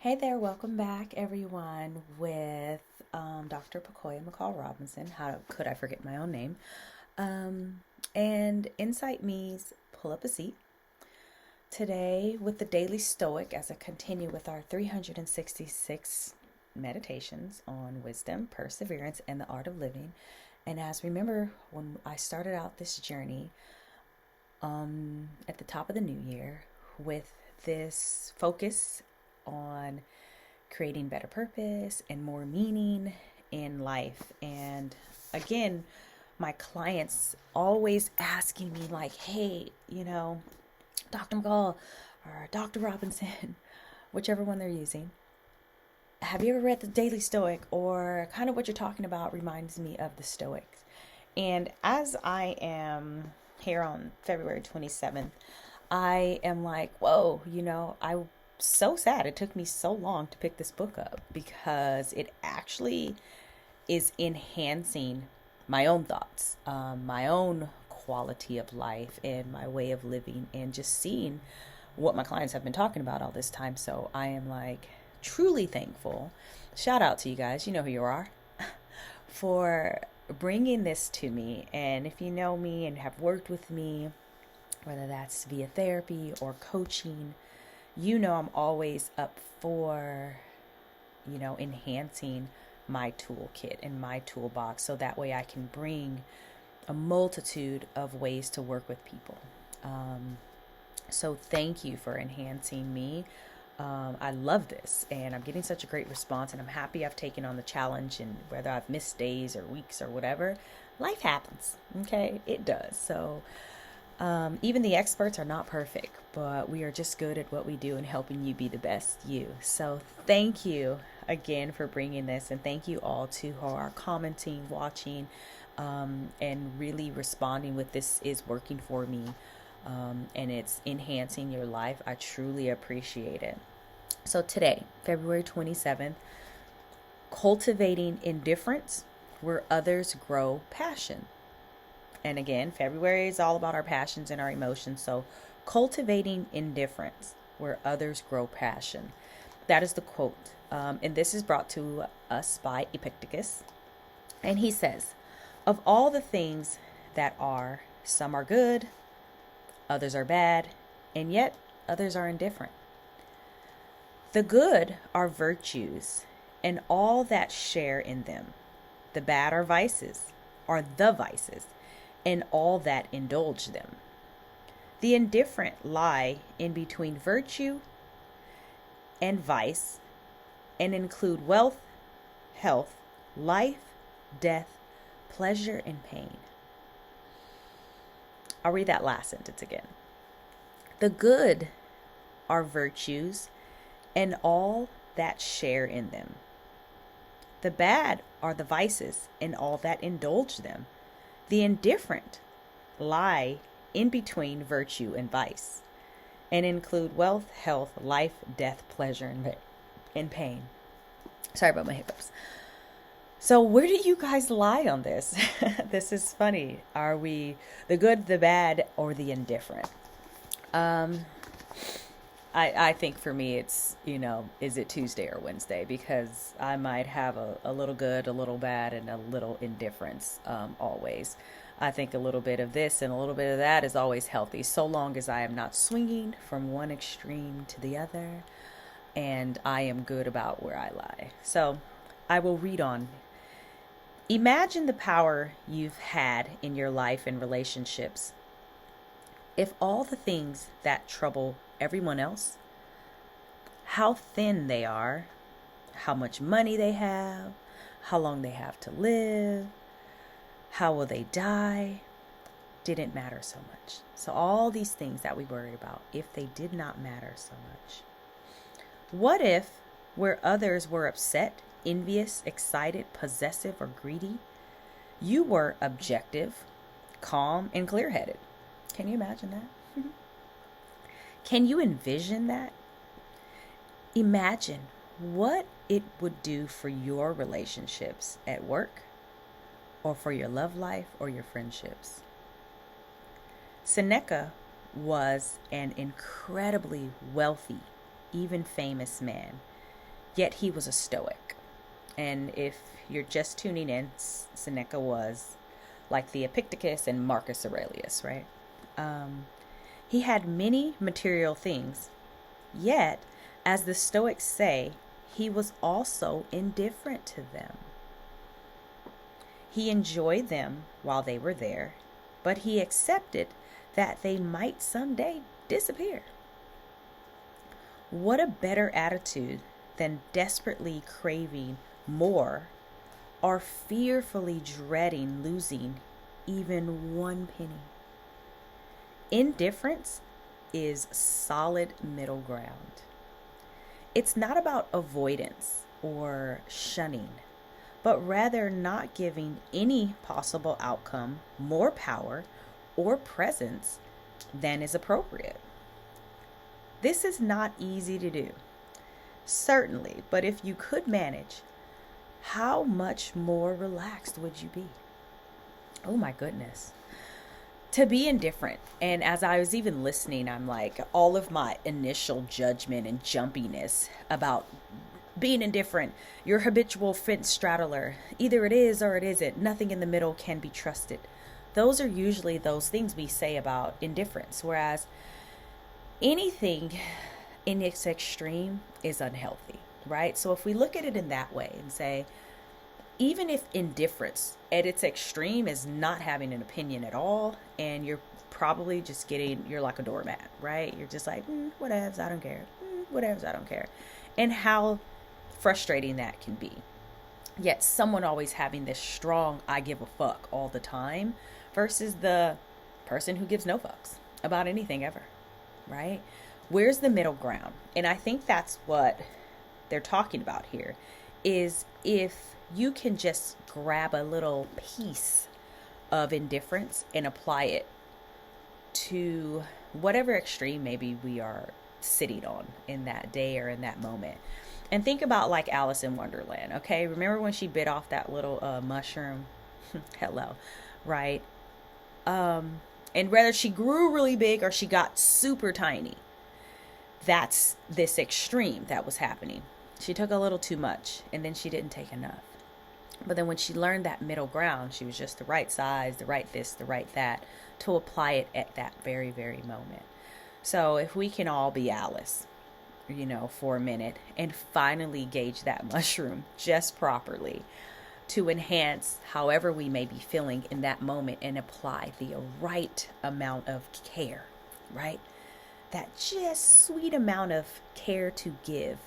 Hey there, welcome back everyone with Dr. Pacoya McCall Robinson. How could I forget my own name? And Insight Me's Pull Up a Seat. Today with the Daily Stoic as I continue with our 366 meditations on wisdom, perseverance, and the art of living. And as remember, when I started out this journey at the top of the new year with this focus on creating better purpose and more meaning in life. And again, my clients always asking me like, hey, Dr. McCall or Dr. Robinson, whichever one they're using, have you ever read the Daily Stoic? Or kind of what you're talking about reminds me of the Stoics. And as I am here on February 27th, I am like, whoa, I'm so sad it took me so long to pick this book up because it actually is enhancing my own thoughts, my own quality of life and my way of living, and just seeing what my clients have been talking about all this time. So I am like truly thankful. Shout out to you guys, you know who you are, for bringing this to me. And if you know me and have worked with me, whether that's via therapy or coaching, I'm always up for, enhancing my toolkit and my toolbox so that way I can bring a multitude of ways to work with people. So thank you for enhancing me. I love this and I'm getting such a great response, and I'm happy I've taken on the challenge, and whether I've missed days or weeks or whatever, life happens. Okay, it does. So even the experts are not perfect, but we are just good at what we do and helping you be the best you. So thank you again for bringing this, and thank you all to who are commenting, watching, and really responding with this is working for me, and it's enhancing your life. I truly appreciate it. So today, February 27th, cultivating indifference where others grow passion. And again, February is all about our passions and our emotions. So cultivating indifference where others grow passion. That is the quote. And this is brought to us by Epictetus. And he says, of all the things that are, some are good, others are bad, and yet others are indifferent. The good are virtues and all that share in them. The bad are vices, and all that indulge them. The indifferent lie in between virtue and vice, and include wealth, health, life, death, pleasure, and pain. I'll read that last sentence again. The good are virtues and all that share in them. The bad are the vices and all that indulge them. The indifferent lie in between virtue and vice, and include wealth, health, life, death, pleasure, and pain. Sorry about my hiccups. So where do you guys lie on this? This is funny. Are we the good, the bad, or the indifferent? I think for me it's, is it Tuesday or Wednesday? Because I might have a little good, a little bad, and a little indifference always. I think a little bit of this and a little bit of that is always healthy, so long as I am not swinging from one extreme to the other, and I am good about where I lie. So I will read on. Imagine the power you've had in your life and relationships. If all the things that trouble everyone else, how thin they are, how much money they have, how long they have to live, how will they die, didn't matter so much. So all these things that we worry about, if they did not matter so much. What if, where others were upset, envious, excited, possessive, or greedy, you were objective, calm, and clear-headed? Can you imagine that? Can you envision that? Imagine what it would do for your relationships at work, or for your love life, or your friendships. Seneca was an incredibly wealthy, even famous man. yet he was a Stoic. And if you're just tuning in, Seneca was like the Epictetus and Marcus Aurelius, right? He had many material things, yet, as the Stoics say, he was also indifferent to them. He enjoyed them while they were there, but he accepted that they might someday disappear. What a better attitude than desperately craving more or fearfully dreading losing even one penny. Indifference is solid middle ground. It's not about avoidance or shunning, but rather not giving any possible outcome more power or presence than is appropriate. This is not easy to do, certainly, but if you could manage, how much more relaxed would you be? Oh my goodness. To be indifferent. And as I was even listening, I'm like, all of my initial judgment and jumpiness about being indifferent, your habitual fence straddler, either it is or it isn't, nothing in the middle can be trusted. Those are usually those things we say about indifference, whereas anything in its extreme is unhealthy, right? So if we look at it in that way and say, even if indifference at its extreme is not having an opinion at all, and you're probably just you're like a doormat, right? You're just like, whatevs, I don't care. Whatevs, I don't care. And how frustrating that can be. Yet someone always having this strong, I give a fuck all the time versus the person who gives no fucks about anything ever, right? Where's the middle ground? And I think that's what they're talking about here is if you can just grab a little piece of indifference and apply it to whatever extreme maybe we are sitting on in that day or in that moment. And think about like Alice in Wonderland, okay? Remember when she bit off that little mushroom? Hello, right? And whether she grew really big or she got super tiny, that's this extreme that was happening. She took a little too much and then she didn't take enough. But then when she learned that middle ground, she was just the right size, the right this, the right that, to apply it at that very, very moment. So if we can all be Alice, for a minute and finally gauge that mushroom just properly to enhance however we may be feeling in that moment and apply the right amount of care, right? That just sweet amount of care to give.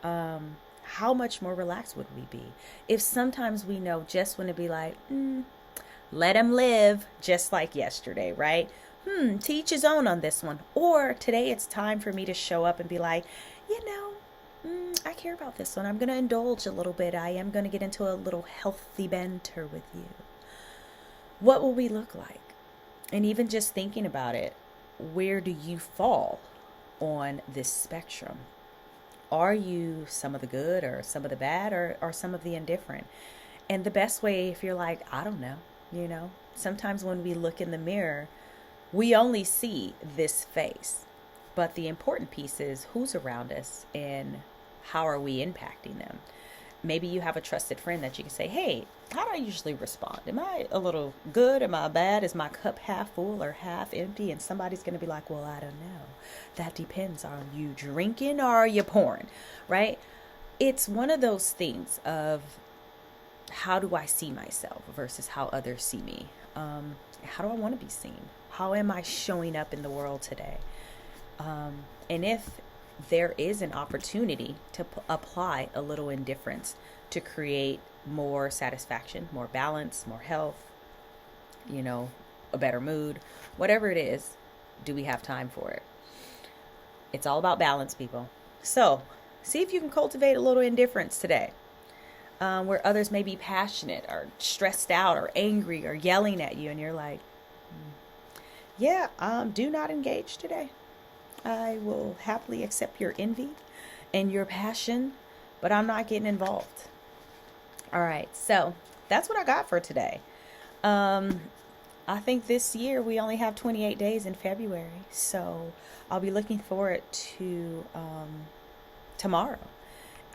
How much more relaxed would we be if sometimes we know just when to be like, let him live, just like yesterday, right? To each his own on this one. Or today it's time for me to show up and be like, I care about this one. I'm going to indulge a little bit. I am going to get into a little healthy banter with you. What will we look like? And even just thinking about it, where do you fall on this spectrum? Are you some of the good or some of the bad or some of the indifferent? And the best way, if you're like, I don't know, sometimes when we look in the mirror, we only see this face. But the important piece is who's around us and how are we impacting them? Maybe you have a trusted friend that you can say, hey, how do I usually respond? Am I a little good? Am I bad? Is my cup half full or half empty? And somebody's going to be like, well, I don't know. That depends. Are you drinking or are you pouring? Right? It's one of those things of how do I see myself versus how others see me? How do I want to be seen? How am I showing up in the world today? And if there is an opportunity to apply a little indifference to create more satisfaction, more balance, more health, a better mood, whatever it is, do we have time for it? It's all about balance, people. So see if you can cultivate a little indifference today, where others may be passionate or stressed out or angry or yelling at you. And you're like, do not engage today. I will happily accept your envy and your passion, but I'm not getting involved. All right. So that's what I got for today. I think this year we only have 28 days in February. So I'll be looking forward to tomorrow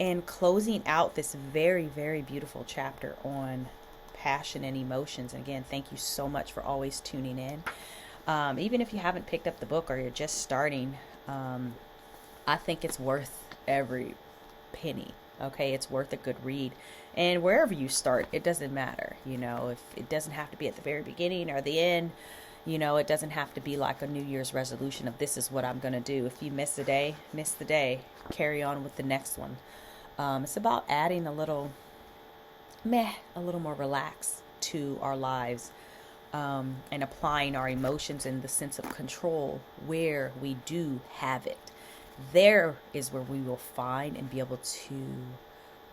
And closing out this very, very beautiful chapter on passion and emotions. And again, thank you so much for always tuning in. Even if you haven't picked up the book or you're just starting, I think it's worth every penny. Okay, it's worth a good read. And wherever you start, it doesn't matter. If it doesn't have to be at the very beginning or the end, it doesn't have to be like a New Year's resolution of this is what I'm going to do. If you miss a day, miss the day. Carry on with the next one. It's about adding a little more relax to our lives, and applying our emotions and the sense of control where we do have it. There is where we will find and be able to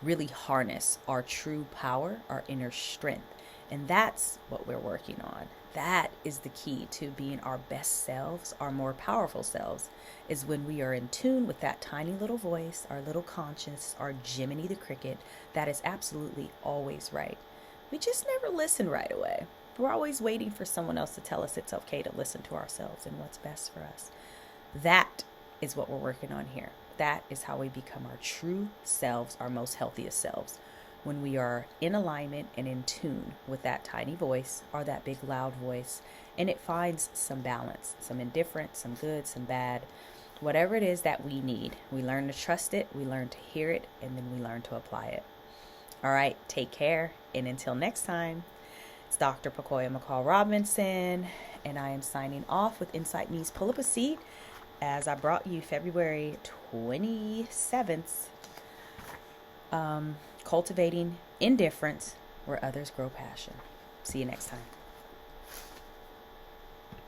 really harness our true power, our inner strength. And that's what we're working on. That is the key to being our best selves, our more powerful selves, is when we are in tune with that tiny little voice, our little conscience, our Jiminy the Cricket, that is absolutely always right. We just never listen right away. We're always waiting for someone else to tell us it's okay to listen to ourselves and what's best for us. That is what we're working on here. That is how we become our true selves, our most healthiest selves. When we are in alignment and in tune with that tiny voice or that big loud voice, and it finds some balance, some indifference, some good, some bad, whatever it is that we need. We learn to trust it, we learn to hear it, and then we learn to apply it. All right, take care, and until next time, it's Dr. Pacoya McCall Robinson, and I am signing off with Insight Me's Pull Up a Seat, as I brought you February 27th, Cultivating Indifference Where Others Grow Passion. See you next time.